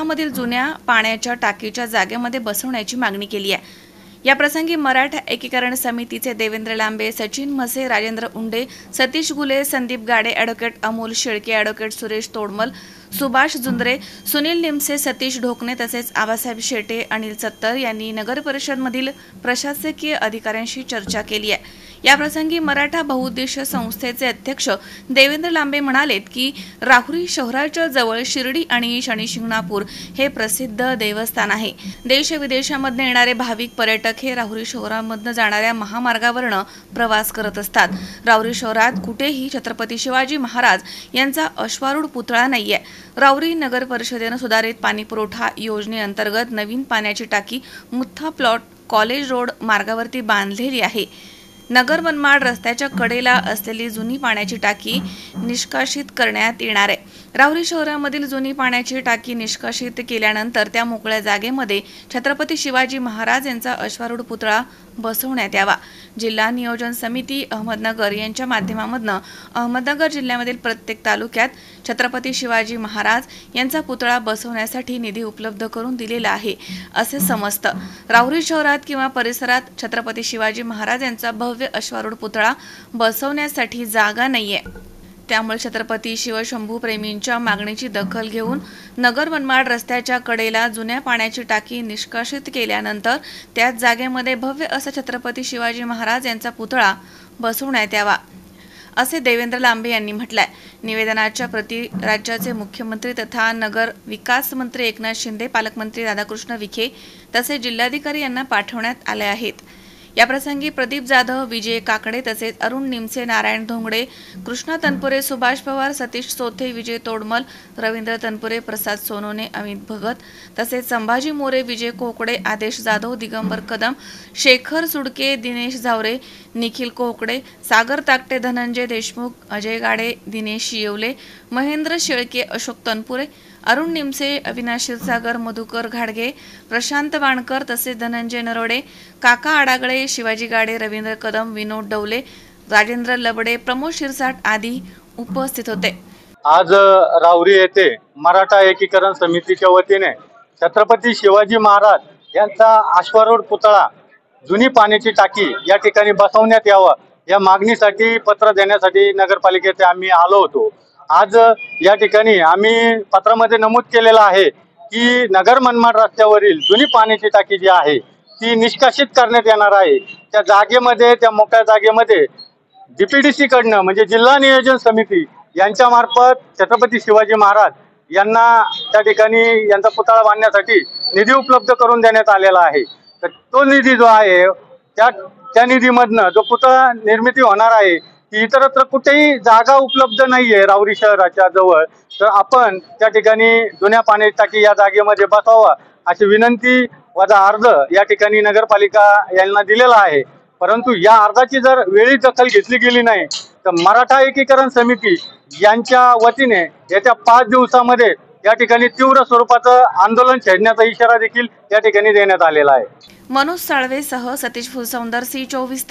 मराठामधील जुन्या पाण्याच्या टाकीच्या जागेमध्ये बसवण्याची मागणी केली आहे। या प्रसंगी मराठा एकीकरण समितीचे देवेंद्र लांबे, सचिन म्हसे, राजेंद्र उंडे, सतीश गुले, संदीप गाडे, ॲडव्होकेट अमोल शेळके, ॲडव्होकेट सुरेश तोडमल, सुभाष जुंद्रे, सुनील निमसे, सतीश ढोकणे तसेच आबासाहेब शेटे, अनिल सत्तर यांनी नगर परिषदमधील प्रशासकीय अधिकाऱ्यांशी चर्चा केली आहे। या प्रसंगी मराठा बहुउद्देशीय संस्थेचे अध्यक्ष देवेंद्र लांबे म्हणालेत की राहुरी शहराच्या जवळ शिर्डी आणि शनिशिंगणापूर हे प्रसिद्ध देवस्थान आहे। देश विदेशामधून येणारे भाविक पर्यटक हे राहुरी शहरामधून जाणाऱ्या महामार्गावरून प्रवास करत असतात। राहुरी शहरात कुठेही छत्रपती शिवाजी महाराज यांचा अश्वारूढ पुतळा नाहीये। राहुरी नगर परिषदेने सुधारित पाणी पुरवठा योजनेअंतर्गत नवीन पाण्याची टाकी मुठ्ठा प्लॉट कॉलेज रोड मार्गावरती बांधलेली आहे। नगर मनमाड रस्त्याच्या कडेला असलेली जुनी पाण्याची टाकी निष्कासित करण्यात येणार आहे। राहुरी शहरामधील जुनी पाण्याची टाकी निष्कासित केल्यानंतर त्या मोकळ्या जागेमध्ये छत्रपती शिवाजी महाराज यांचा अश्वारूढ पुतळा बसवण्यात यावा। जिल्हा नियोजन समिती अहमदनगर यांच्या माध्यमातून अहमदनगर जिल्ह्यामधील प्रत्येक तालुक्यात छत्रपती शिवाजी महाराज यांचा पुतळा बसवण्यासाठी निधी उपलब्ध करून दिलेला आहे असे समजतं। राहुरी शहरात किंवा परिसरात छत्रपती शिवाजी महाराज यांचा भव्य अश्वारूढ पुतळा बसवण्यासाठी जागा नाहीये। त्यामुळे छत्रपती शिवशंभू प्रेमींच्या मागणीची दखल घेऊन नगर मनमाड रस्त्याच्या कडेला जुन्या पाण्याची टाकी निष्कासित केल्यानंतर त्याच जागेमध्ये भव्य असा छत्रपती शिवाजी महाराज यांचा पुतळा बसवण्यात यावा असे देवेंद्र लांबे यांनी म्हटलंय। निवेदनाच्या प्रति राज्याचे मुख्यमंत्री तथा नगर विकास मंत्री एकनाथ शिंदे, पालकमंत्री राधाकृष्ण विखे तसेच जिल्हाधिकारी यांना पाठवण्यात आले आहेत। या प्रसंगी प्रदीप जाधव, विजय काकडे तसेच अरुण निमसे, नारायण धोंगडे, कृष्णा तनपुरे, सुभाष पवार, सतीश सोथे, विजय तोडमल, रवींद्र तनपुरे, प्रसाद सोनोने, अमित भगत तसेच संभाजी मोरे, विजय कोकडे, आदेश जाधव, दिगंबर कदम, शेखर सुडके, दिनेश झावरे, निखिल कोकडे, सागर ताकटे, धनंजय देशमुख, अजय गाडे, दिनेश येवले, महेंद्र शेळके, अशोक तनपुरे, अरुण निमसे, अविनाश क्षीरसागर, मधुकर घाडगे, प्रशांत वाणकर तसेच धनंजय नरोडे, काका आडागळे, शिवाजी गाडे, रवींद्र कदम, विनोद डवले, राजेंद्र लबडे, प्रमोद शिरसाट आदी उपस्थित होते। आज राहुरी येथे मराठा एकीकरण समितीच्या वतीने छत्रपती शिवाजी महाराज यांचा अश्वारूढ पुतळा जुनी पाण्याची टाकी या ठिकाणी बसवण्यात यावा या मागणीसाठी पत्र देण्यासाठी नगरपालिकेचे आम्ही आलो होतो। आज या ठिकाणी आम्ही पत्रामध्ये नमूद केलेलं आहे की नगर मनमाड रस्त्यावरील जुनी पाण्याची टाकी जी आहे ती निष्कासित करण्यात येणार आहे। त्या जागेमध्ये, त्या मोकळ्या जागेमध्ये DPDC कडनं म्हणजे जिल्हा नियोजन समिती यांच्या मार्फत छत्रपती शिवाजी महाराज यांना त्या ठिकाणी यांचा पुतळा बांधण्यासाठी निधी उपलब्ध करून देण्यात आलेला आहे। तर तो निधी जो आहे त्या निधीमधनं जो पुतळा निर्मिती होणार आहे इतरत्र कुठेही जागा उपलब्ध नाहीये राहुरी शहराच्या जवळ, तर आपण त्या ठिकाणी जुन्या पाण्याची टाकी या जागेमध्ये बसवावा अशी विनंती वजा अर्ज या ठिकाणी नगरपालिका यांना दिलेला आहे। परंतु या अर्जाची जर वेळी दखल घेतली गेली नाही तर मराठा एकीकरण समिती यांच्या वतीने येत्या 5 दिवसामध्ये या ठिकाणी तीव्र स्वरूपाचं आंदोलन छेडण्याचा इशारा देखील या ठिकाणी देण्यात आलेला आहे। मनोज साळवेसह सतीश फुलसौंदर, C24।